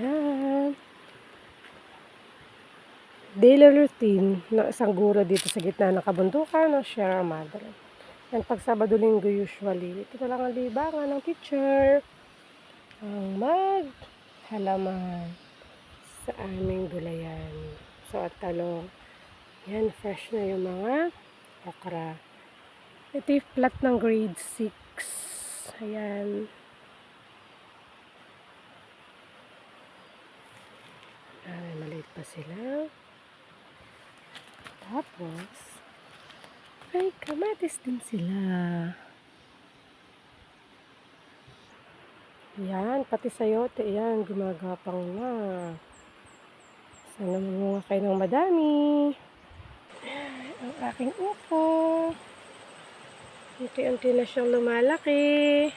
Yan. Daily routine ng isang guro dito sa gitna ng kabundukan ng Sierra Madre. Yan, pag Sabado-Linggo usually, ito na lang ang libangan ng teacher ang maghalaman sa aming gulayan. So, at talong. Yan, fresh na yung mga okra. Ito yung plat ng grade 6. Ayan. Ay, maliit pa sila. Tapos, ay, kamatis din sila. Yan, pati sayote, yan, gumagapang na. Sana mamunga kayo ng madami. Ang aking upo. Unti-unti na siyang lumalaki.